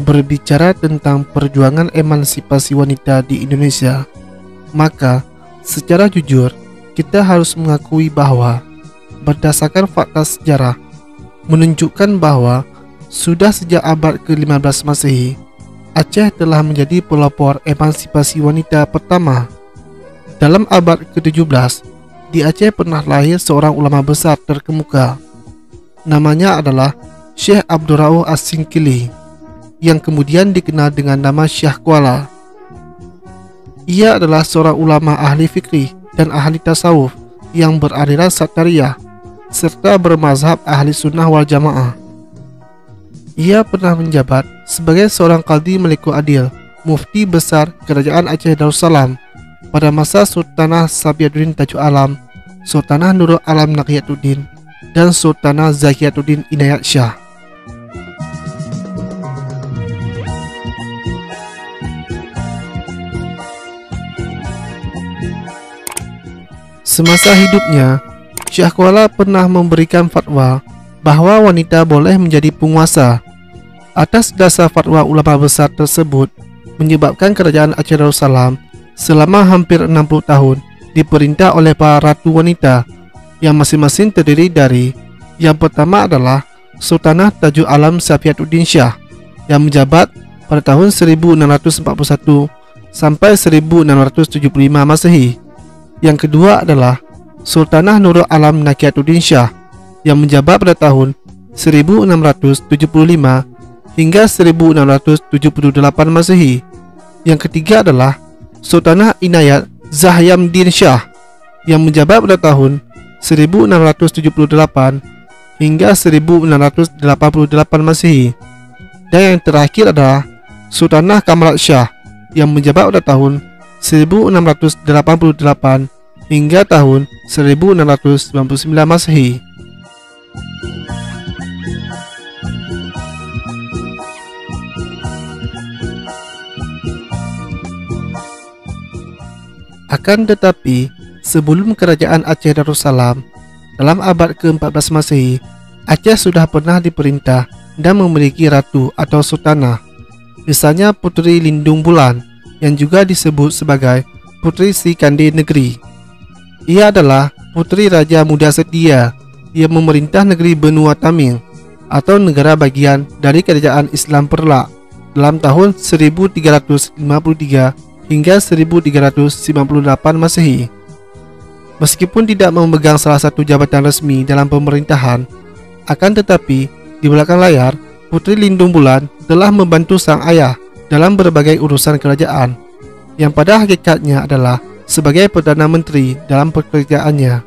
berbicara tentang perjuangan emansipasi wanita di Indonesia, maka secara jujur kita harus mengakui bahwa berdasarkan fakta sejarah menunjukkan bahwa sudah sejak abad ke-15 Masehi, Aceh telah menjadi pelopor emansipasi wanita pertama. Dalam abad ke-17, di Aceh pernah lahir seorang ulama besar terkemuka. Namanya adalah Syekh Abdul Rauf As-Singkili, yang kemudian dikenal dengan nama Syekh Kuala. Ia adalah seorang ulama ahli fikih dan ahli tasawuf yang beraliran Satariyah serta bermazhab ahli sunnah wal jamaah. Ia pernah menjabat sebagai seorang Qadhi Malikul Adil, Mufti Besar Kerajaan Aceh Darussalam pada masa Sultanah Sabihaduddin Tajuh Alam, Sultanah Nurul Alam Naqiyatuddin, dan Sultanah Zakiyatuddin Inayat Shah. Semasa hidupnya, Syekh Kuala pernah memberikan fatwa bahwa wanita boleh menjadi penguasa. Atas dasar fatwa ulama besar tersebut, menyebabkan kerajaan Aceh Darussalam selama hampir 60 tahun diperintah oleh para ratu wanita yang masing-masing terdiri dari, yang pertama adalah Sultanah Tajuh Alam Safiatuddin Shah yang menjabat pada tahun 1641 sampai 1675 Masehi. Yang kedua adalah Sultanah Nurul Alam Naqiyatuddin Shah yang menjabat pada tahun 1675 hingga 1678 Masehi. Yang ketiga adalah Sultanah Inayat Zahyamdin Shah yang menjabat pada tahun 1678 hingga 1688 Masehi. Dan yang terakhir adalah Sultanah Kamalat Shah yang menjabat pada tahun 1688 hingga tahun 1699 Masehi. Akan tetapi, sebelum kerajaan Aceh Darussalam, dalam abad ke-14 Masehi, Aceh sudah pernah diperintah dan memiliki ratu atau sultanah. Misalnya Puteri Lindung Bulan, yang juga disebut sebagai Puteri Si Kande Negeri. Ia adalah puteri Raja Muda Setia yang memerintah negeri Benua Tamil atau negara bagian dari kerajaan Islam Perlak dalam tahun 1353 hingga 1398 Masehi. Meskipun tidak memegang salah satu jabatan resmi dalam pemerintahan, akan tetapi di belakang layar Puteri Lindung Bulan telah membantu sang ayah dalam berbagai urusan kerajaan, yang pada hakikatnya adalah sebagai Perdana Menteri dalam pekerjaannya.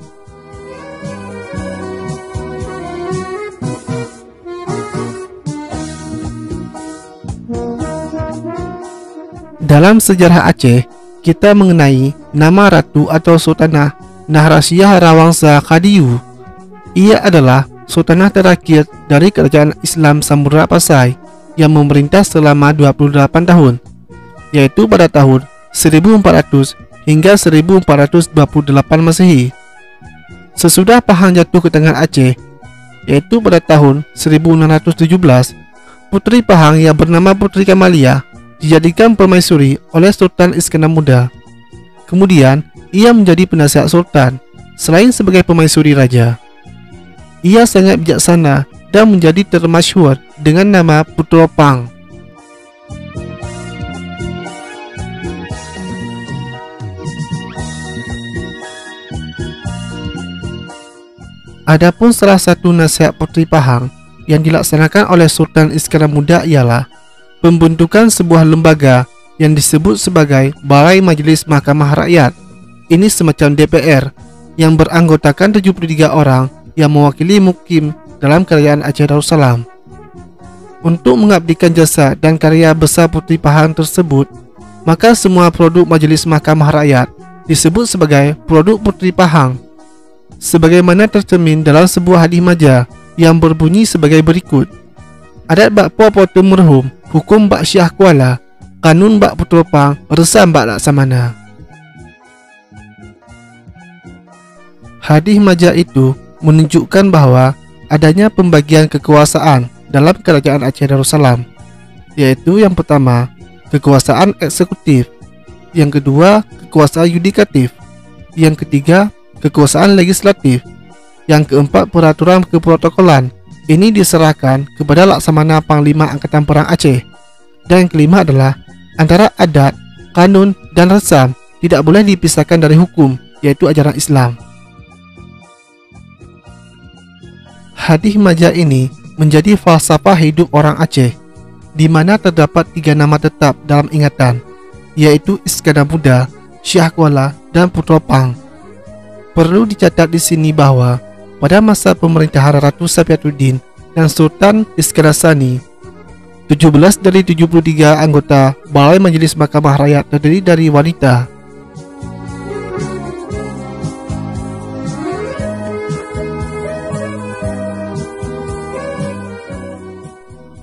Dalam sejarah Aceh, kita mengenai nama Ratu atau Sultanah Nahrasyah Rawangsa Khadiyu. Ia adalah Sultanah terakhir dari kerajaan Islam Samudra Pasai yang memerintah selama 28 tahun, yaitu pada tahun 1400 hingga 1428 Masehi. Sesudah Pahang jatuh ke tangan Aceh, yaitu pada tahun 1617, Puteri Pahang yang bernama Puteri Kamalia dijadikan permaisuri oleh Sultan Iskandar Muda. Kemudian, ia menjadi penasihat Sultan selain sebagai permaisuri raja. Ia sangat bijaksana dan menjadi termasyhur dengan nama Putera Pang. Adapun salah satu nasihat Puteri Pahang yang dilaksanakan oleh Sultan Iskandar Muda ialah pembentukan sebuah lembaga yang disebut sebagai Balai Majlis Mahkamah Rakyat. Ini semacam DPR yang beranggotakan 73 orang yang mewakili mukim dalam kerajaan Aceh Darussalam. Untuk mengabdikan jasa dan karya besar Puteri Pahang tersebut, maka semua produk Majlis Mahkamah Rakyat disebut sebagai produk Puteri Pahang, sebagaimana tercermin dalam sebuah hadis maja yang berbunyi sebagai berikut: Adat bak Popoto merhum, hukum bak Syekh Kuala, kanun bak Putera Pang, resam bak Laksamana. Hadis maja itu menunjukkan bahwa adanya pembagian kekuasaan dalam kerajaan Aceh Darussalam. yaitu yang pertama, kekuasaan eksekutif, yang kedua, kekuasaan yudikatif, yang ketiga, kekuasaan legislatif, yang keempat, peraturan keprotokolan. Ini diserahkan kepada Laksamana Panglima Angkatan Perang Aceh. Dan yang kelima adalah antara adat, kanun, dan resam tidak boleh dipisahkan dari hukum, yaitu ajaran Islam. Hadis Majah ini menjadi falsafah hidup orang Aceh, di mana terdapat 3 nama tetap dalam ingatan, yaitu Iskandar Muda, Shah Kuala, dan Putra Pang. Perlu dicatat di sini bahwa pada masa pemerintahan Ratu Safiatuddin dan Sultan Iskandar Sani, 17 dari 73 anggota Balai Majelis Mahkamah Rakyat terdiri dari wanita.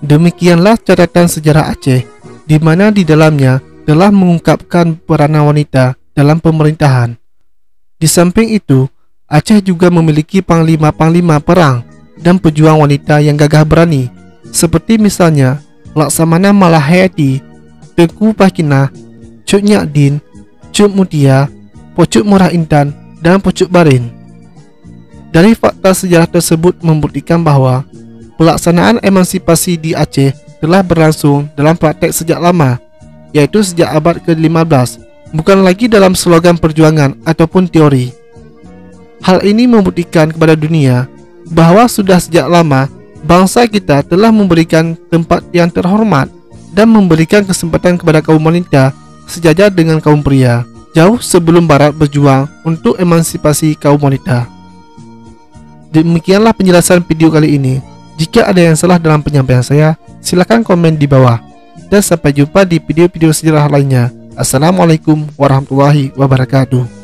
Demikianlah catatan sejarah Aceh, di mana di dalamnya telah mengungkapkan peranan wanita dalam pemerintahan. Di samping itu, Aceh juga memiliki panglima-panglima perang dan pejuang wanita yang gagah berani, seperti misalnya Laksamana Malahayati, Tengku Pakinah, Cuk Nyakdin, Cuk Mutia, Pocuk Murah Intan, dan Pocuk Barin. Dari fakta sejarah tersebut membuktikan bahwa pelaksanaan emansipasi di Aceh telah berlangsung dalam praktek sejak lama, yaitu sejak abad ke-15, bukan lagi dalam slogan perjuangan ataupun teori. Hal ini membuktikan kepada dunia bahwa sudah sejak lama bangsa kita telah memberikan tempat yang terhormat dan memberikan kesempatan kepada kaum wanita sejajar dengan kaum pria, jauh sebelum Barat berjuang untuk emansipasi kaum wanita. Demikianlah penjelasan video kali ini. Jika ada yang salah dalam penyampaian saya, silakan komen di bawah. Dan sampai jumpa di video-video sejarah lainnya. Assalamualaikum warahmatullahi wabarakatuh.